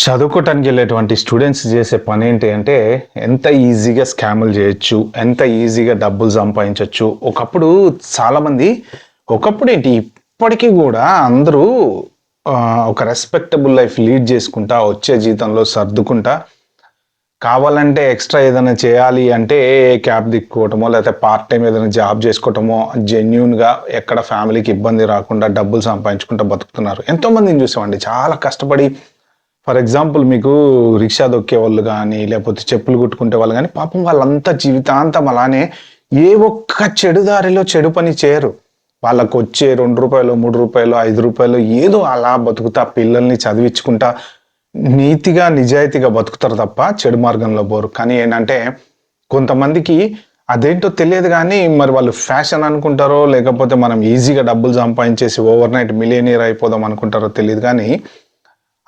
చదువుకోవటానికి వెళ్ళేటువంటి స్టూడెంట్స్ చేసే పని ఏంటి అంటే ఎంత ఈజీగా స్కాములు చేయొచ్చు, ఎంత ఈజీగా డబ్బులు సంపాదించవచ్చు. చాలామంది ఒకప్పుడు ఏంటి ఇప్పటికీ కూడా అందరూ ఒక రెస్పెక్టబుల్ లైఫ్ లీడ్ చేసుకుంటా వచ్చే జీతంలో సర్దుకుంటా కావాలంటే ఎక్స్ట్రా ఏదైనా చేయాలి అంటే క్యాబ్ దిక్కుకోవటమో లేకపోతే పార్ట్ టైం ఏదైనా జాబ్ చేసుకోవటమో జెన్యున్గా ఎక్కడ ఫ్యామిలీకి ఇబ్బంది రాకుండా డబ్బులు సంపాదించుకుంటూ బతుకుతున్నారు. ఎంతోమందిని చూసామండి చాలా కష్టపడి. ఫర్ ఎగ్జాంపుల్ మీకు రిక్షా దొక్కే వాళ్ళు కానీ లేకపోతే చెప్పులు కుట్టుకుంటే వాళ్ళు కానీ పాపం వాళ్ళంతా జీవితాంతం అలానే ఏ ఒక్క చెడు దారిలో చెడు పని చేయరు. వాళ్ళకు వచ్చే ₹2 ₹3 ₹5 ఏదో అలా బతుకుతా పిల్లల్ని చదివించుకుంటా నీతిగా నిజాయితీగా బతుకుతారు తప్ప చెడు మార్గంలో పోరు. కానీ ఏంటంటే కొంతమందికి అదేంటో తెలియదు కానీ మరి వాళ్ళు ఫ్యాషన్ అనుకుంటారో లేకపోతే మనం ఈజీగా డబ్బులు సంపాదించేసి ఓవర్ నైట్ మిలియనీర్ అయిపోదాం అనుకుంటారో తెలియదు కానీ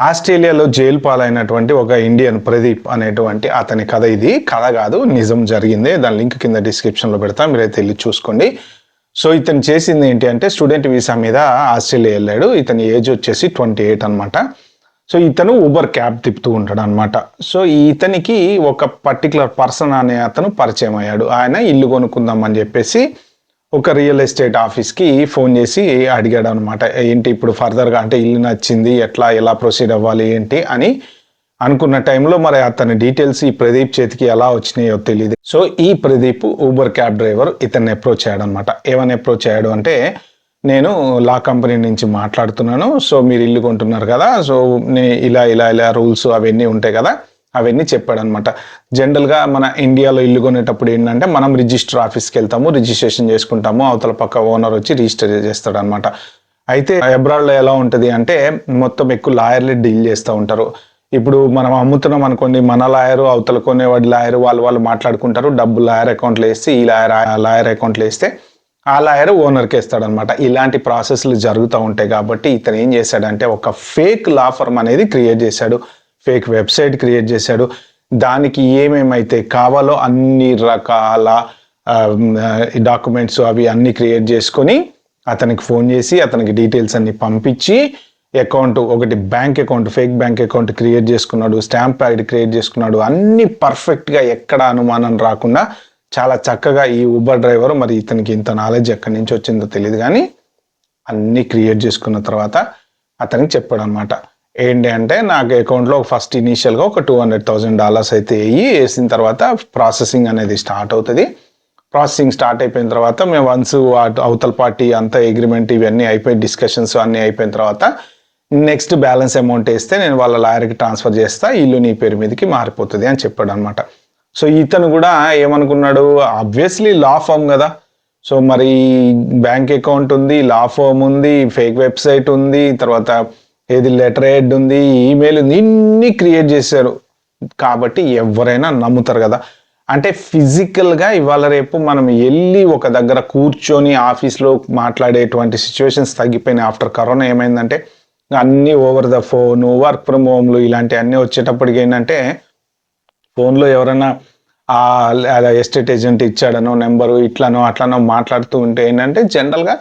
ఆస్ట్రేలియాలో జైలు పాలైనటువంటి ఒక ఇండియన్ ప్రదీప్ అనేటువంటి అతని కథ. ఇది కథ కాదు, నిజం జరిగింది. దాని లింక్ కింద డిస్క్రిప్షన్లో పెడతా, మీరైతే వెళ్ళి చూసుకోండి. సో ఇతను చేసింది ఏంటి అంటే స్టూడెంట్ వీసా మీద ఆస్ట్రేలియా వెళ్ళాడు. ఇతని ఏజ్ వచ్చేసి 28 అనమాట. సో ఇతను ఊబర్ క్యాబ్ తిప్పుతూ ఉంటాడు అనమాట. సో ఇతనికి ఒక పర్టికులర్ పర్సన్ అనే అతను పరిచయం అయ్యాడు. ఆయన ఇల్లు కొనుక్కుందాం అని చెప్పేసి ఒక రియల్ ఎస్టేట్ ఆఫీస్కి ఫోన్ చేసి అడిగాడు అనమాట. ఏంటి ఇప్పుడు ఫర్దర్గా అంటే ఇల్లు నచ్చింది, ఎలా ప్రొసీడ్ అవ్వాలి ఏంటి అని అనుకున్న టైంలో మరి అతని డీటెయిల్స్ ఈ ప్రదీప్ చేతికి ఎలా వచ్చినాయో తెలియదు. సో ఈ ప్రదీప్ ఊబర్ క్యాబ్ డ్రైవర్ ఇతన్ని అప్రోచ్ అయ్యాడు అనమాట. ఏమని అప్రోచ్ అయ్యాడు అంటే, నేను లా కంపెనీ నుంచి మాట్లాడుతున్నాను. సో మీరు ఇల్లు కొంటున్నారు కదా, సో ఇలా రూల్స్ అవన్నీ ఉంటాయి కదా, అవన్నీ చెప్పాడు అనమాట. జనరల్గా మన ఇండియాలో ఇల్లు కొనేటప్పుడు ఏంటంటే మనం రిజిస్టర్ ఆఫీస్కి వెళ్తాము, రిజిస్ట్రేషన్ చేసుకుంటాము, అవతల పక్క ఓనర్ వచ్చి రిజిస్టర్ చేస్తాడు అనమాట. అయితే అబ్రాడ్లో ఎలా ఉంటుంది అంటే మొత్తం ఎక్కువ లాయర్లే డీల్ చేస్తూ ఉంటారు. ఇప్పుడు మనం అమ్ముతున్నాం అనుకోండి, మన లాయరు అవతల కొనేవాడి లాయరు వాళ్ళు మాట్లాడుకుంటారు. డబ్బు లాయర్ అకౌంట్లో వేస్తే ఈ లాయర్ అకౌంట్లో వేస్తే ఆ లాయర్ ఓనర్కి వేస్తాడనమాట. ఇలాంటి ప్రాసెస్లు జరుగుతూ ఉంటాయి. కాబట్టి ఇతను ఏం చేశాడంటే ఒక ఫేక్ లా ఫర్మ్ అనేది క్రియేట్ చేశాడు, ఫేక్ వెబ్సైట్ క్రియేట్ చేశాడు. దానికి ఏమేమైతే కావాలో అన్ని రకాల డాక్యుమెంట్స్ అవి అన్ని క్రియేట్ చేసుకొని అతనికి ఫోన్ చేసి అతనికి డీటెయిల్స్ అన్ని పంపించి అకౌంట్ ఒకటి bank account fake bank account create చేసుకున్నాడు, స్టాంప్ ప్యాడ్ క్రియేట్ చేసుకున్నాడు. అన్ని పర్ఫెక్ట్గా ఎక్కడ అనుమానం రాకుండా చాలా చక్కగా ఈ ఊబర్ డ్రైవర్, మరి ఇతనికి ఇంత నాలెడ్జ్ ఎక్కడి నుంచి వచ్చిందో తెలియదు కానీ అన్ని క్రియేట్ చేసుకున్న తర్వాత అతనికి చెప్పాడు అనమాట. ఏంటి అంటే నాకు అకౌంట్లో ఫస్ట్ ఇనీషియల్గా ఒక $200,000 అయితే వేసిన తర్వాత ప్రాసెసింగ్ అనేది స్టార్ట్ అవుతుంది. ప్రాసెసింగ్ స్టార్ట్ అయిపోయిన తర్వాత మేము వన్స్ అవతల పార్టీ అంతా అగ్రిమెంట్ ఇవన్నీ అయిపోయి డిస్కషన్స్ అన్నీ అయిపోయిన తర్వాత నెక్స్ట్ బ్యాలెన్స్ అమౌంట్ వేస్తే నేను వాళ్ళ లాయర్కి ట్రాన్స్ఫర్ చేస్తా, ఇల్లు నీ పేరు మీదకి మారిపోతుంది అని చెప్పాడు అనమాట. సో ఇతను కూడా ఏమనుకున్నాడు, ఆబ్వియస్లీ లా ఫర్మ్ కదా, సో మరి బ్యాంక్ అకౌంట్ ఉంది, లా ఫర్మ్ ఉంది, ఫేక్ వెబ్సైట్ ఉంది, తర్వాత ఏది లెటర్ హెడ్ ఉంది, ఈమెయిల్ ఉంది, ఇన్ని క్రియేట్ చేశారు కాబట్టి ఎవరైనా నమ్ముతారు కదా. అంటే ఫిజికల్గా ఇవాళ రేపు మనం వెళ్ళి ఒక దగ్గర కూర్చొని ఆఫీస్లో మాట్లాడేటువంటి సిచ్యువేషన్స్ తగ్గిపోయినాయి. ఆఫ్టర్ కరోనా ఏమైందంటే అన్నీ over the phone, work from హోమ్లు ఇలాంటివి అన్నీ వచ్చేటప్పటికి ఏంటంటే ఫోన్లో ఎవరైనా ఎస్టేట్ ఏజెంట్ ఇచ్చాడనో నెంబరు ఇట్లనో అట్లనో మాట్లాడుతూ ఉంటే ఏంటంటే జనరల్గా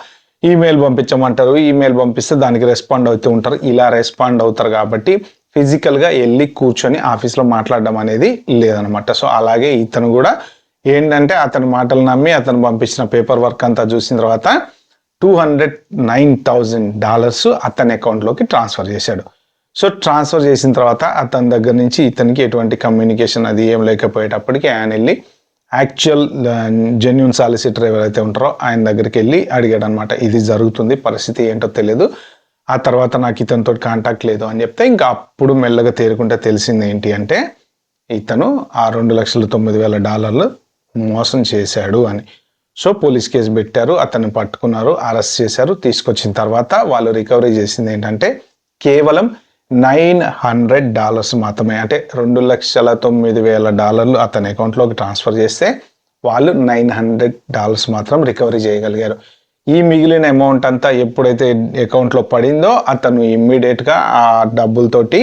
ఈమెయిల్ పంపించమంటారు, ఈమెయిల్ పంపిస్తే దానికి రెస్పాండ్ అవుతూ ఉంటారు. ఇలా రెస్పాండ్ అవుతారు కాబట్టి ఫిజికల్గా వెళ్ళి కూర్చొని ఆఫీస్లో మాట్లాడడం అనేది లేదనమాట. సో అలాగే ఇతను కూడా ఏంటంటే అతని మాటలు నమ్మి అతను పంపించిన పేపర్ వర్క్ అంతా చూసిన తర్వాత $209,000 అతని అకౌంట్లోకి ట్రాన్స్ఫర్ చేశాడు. సో ట్రాన్స్ఫర్ చేసిన తర్వాత అతని దగ్గర నుంచి ఇతనికి ఎటువంటి కమ్యూనికేషన్ అది ఏం లేకపోయేటప్పటికి ఆయన వెళ్ళి యాక్చువల్ జెన్యూన్ సాలిసిటర్ ఎవరైతే ఉంటారో ఆయన దగ్గరికి వెళ్ళి అడిగాడు అనమాట. ఇది జరుగుతుంది, పరిస్థితి ఏంటో తెలియదు, ఆ తర్వాత నాకు ఇతనితో కాంటాక్ట్ లేదు అని చెప్తే ఇంకా అప్పుడు మెల్లగా తేరుకుంటే తెలిసింది ఏంటి అంటే ఇతను ఆ $2,09,000 మోసం చేశాడు అని. సో పోలీస్ కేసు పెట్టారు, అతన్ని పట్టుకున్నారు, అరెస్ట్ చేశారు. తీసుకొచ్చిన తర్వాత వాళ్ళు రికవరీ చేసింది ఏంటంటే కేవలం $900 మాత్రమే. అంటే $2,09,000 అతని అకౌంట్లోకి ట్రాన్స్ఫర్ చేస్తే వాళ్ళు $900 మాత్రం రికవరీ చేయగలిగారు. ఈ మిగిలిన అమౌంట్ అంతా ఎప్పుడైతే అకౌంట్లో పడిందో అతను ఇమ్మీడియట్గా ఆ డబ్బులతోటి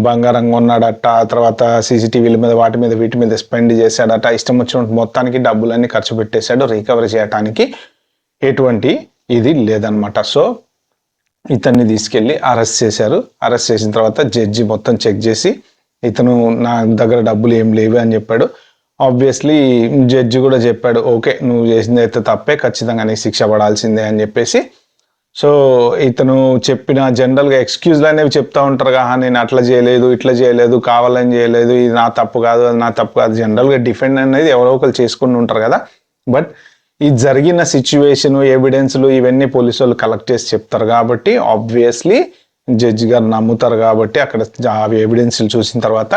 బంగారం కొన్నాడట, తర్వాత సీసీటీవీల మీద వీటి మీద స్పెండ్ చేశాడట. ఇష్టం వచ్చినట్టు మొత్తానికి డబ్బులన్నీ ఖర్చు పెట్టేశాడు. రికవరీ చేయడానికి ఎటువంటి ఇది లేదనమాట. సో ఇతన్ని తీసుకెళ్ళి అరెస్ట్ చేశారు. అరెస్ట్ చేసిన తర్వాత జడ్జి మొత్తం చెక్ చేసి ఇతను నా దగ్గర డబ్బులు ఏం లేవు అని చెప్పాడు. ఆబ్వియస్లీ జడ్జి కూడా చెప్పాడు, ఓకే నువ్వు చేసింది అయితే తప్పే, ఖచ్చితంగా నీకు శిక్ష పడాల్సిందే అని చెప్పేసి. సో ఇతను చెప్పిన జనరల్గా ఎక్స్క్యూజ్లు అనేవి చెప్తా ఉంటారుగా, నేను అట్లా చేయలేదు, ఇట్లా చేయలేదు, కావాలని చేయలేదు, ఇది నా తప్పు కాదు, అది నా తప్పు కాదు, జనరల్గా డిఫెండ్ అనేది ఎవరో ఒకరు చేసుకుని ఉంటారు కదా. బట్ ఈ జరిగిన సిచ్యువేషన్, ఎవిడెన్స్లు ఇవన్నీ పోలీసు వాళ్ళు కలెక్ట్ చేసి చెప్తారు కాబట్టి ఆబ్వియస్లీ జడ్జి గారు నమ్ముతారు కాబట్టి అక్కడ ఎవిడెన్స్లు చూసిన తర్వాత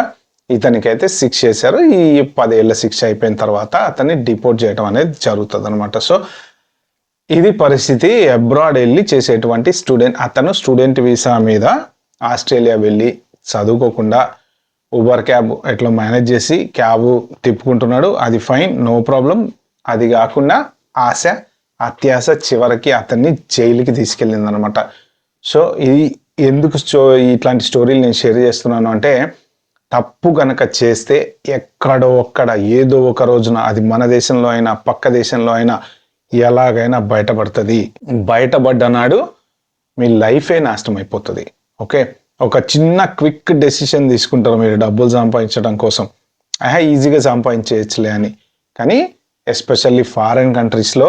ఇతనికైతే శిక్ష చేశారు. ఈ 10 ఏళ్ల శిక్ష అయిపోయిన తర్వాత అతన్ని డిపోర్ట్ చేయడం అనేది జరుగుతుంది అనమాట. సో ఇది పరిస్థితి. అబ్రాడ్ వెళ్ళి చేసేటువంటి అతను స్టూడెంట్ వీసా మీద ఆస్ట్రేలియా వెళ్ళి చదువుకోకుండా ఊబర్ క్యాబ్ ఎట్లా మేనేజ్ చేసి క్యాబ్ తిప్పుకుంటున్నాడు, అది ఫైన్, నో ప్రాబ్లం. అది కాకుండా ఆశ, అత్యాశ చివరికి అతన్ని జైలుకి తీసుకెళ్ళింది అనమాట. సో ఇది ఎందుకు ఇట్లాంటి స్టోరీలు నేను షేర్ చేస్తున్నాను అంటే, తప్పు కనుక చేస్తే ఎక్కడో ఒక్కడ ఏదో ఒక రోజున, అది మన దేశంలో అయినా పక్క దేశంలో అయినా ఎలాగైనా బయటపడుతుంది. బయటపడ్డ నాడు మీ లైఫే నాశనం అయిపోతుంది. ఓకే, ఒక చిన్న క్విక్ డెసిషన్ తీసుకుంటారు మీరు డబ్బులు సంపాదించడం కోసం, ఈజీగా సంపాదించేయచ్చులే అని. కానీ ఎస్పెషల్లీ ఫారిన్ కంట్రీస్లో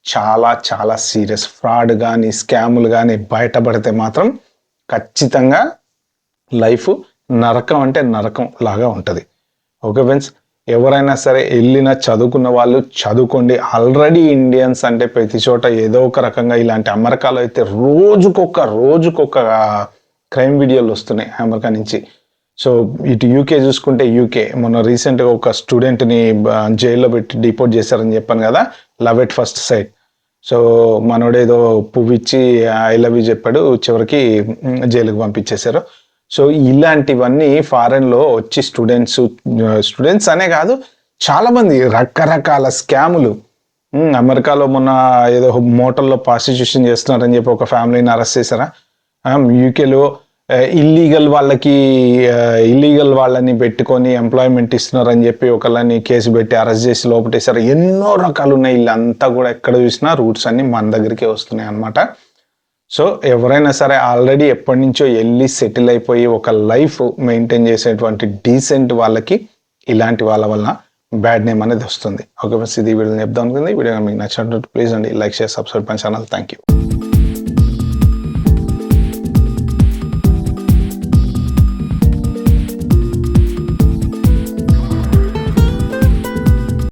చాలా చాలా సీరియస్ ఫ్రాడ్ కానీ స్కాములు కానీ బయటపడితే మాత్రం ఖచ్చితంగా లైఫ్ నరకం అంటే నరకం లాగా ఉంటుంది. ఓకే ఫ్రెండ్స్, ఎవరైనా సరే వెళ్ళిన చదువుకున్న వాళ్ళు చదువుకోండి. ఆల్రెడీ ఇండియన్స్ అంటే ప్రతి చోట ఏదో ఒక రకంగా, ఇలాంటి అమెరికాలో అయితే రోజుకొక క్రైమ్ వీడియోలు వస్తున్నాయి అమెరికా నుంచి. సో ఇటు యూకే చూసుకుంటే, యూకే మొన్న రీసెంట్గా ఒక స్టూడెంట్ని జైల్లో పెట్టి డిపోర్ట్ చేశారని చెప్పాను కదా, love at first sight. So మనోడేదో పువ్వు ఇచ్చి ఐ లవ్ యూ చెప్పాడు, చివరికి జైలుకి పంపించేశారు. సో ఇలాంటివన్నీ ఫారెన్లో వచ్చి స్టూడెంట్స్ అనే కాదు, చాలామంది రకరకాల స్కాములు. అమెరికాలో మొన్న ఏదో మోటార్లో ప్రాస్టిట్యూషన్ చేస్తున్నారని చెప్పి ఒక ఫ్యామిలీని అరెస్ట్ చేశారా. యూకేలో ఇల్లీగల్ వాళ్ళని పెట్టుకొని ఎంప్లాయ్మెంట్ ఇస్తున్నారని చెప్పి ఒకళ్ళని కేసు పెట్టి అరెస్ట్ చేసి లోపటేశారు. ఎన్నో రకాలు ఉన్నాయి. వీళ్ళంతా కూడా ఎక్కడ చూసినా రూట్స్ అన్ని మన దగ్గరికే వస్తున్నాయి అన్నమాట. సో ఎవరైనా సరే ఆల్రెడీ ఎప్పటి నుంచో వెళ్ళి సెటిల్ అయిపోయి ఒక లైఫ్ మెయింటైన్ చేసేటువంటి డీసెంట్ వాళ్ళకి ఇలాంటి వాళ్ళ వల్ల బ్యాడ్ నేమ్ అనేది వస్తుంది. ఓకే ఫ్రెండ్స్, ఇది వీడియోని చెప్దాం అనుకుంది. వీడియో మీకు నచ్చినట్టు ప్లీజ్ అండి like share subscribe my channel. Thank you.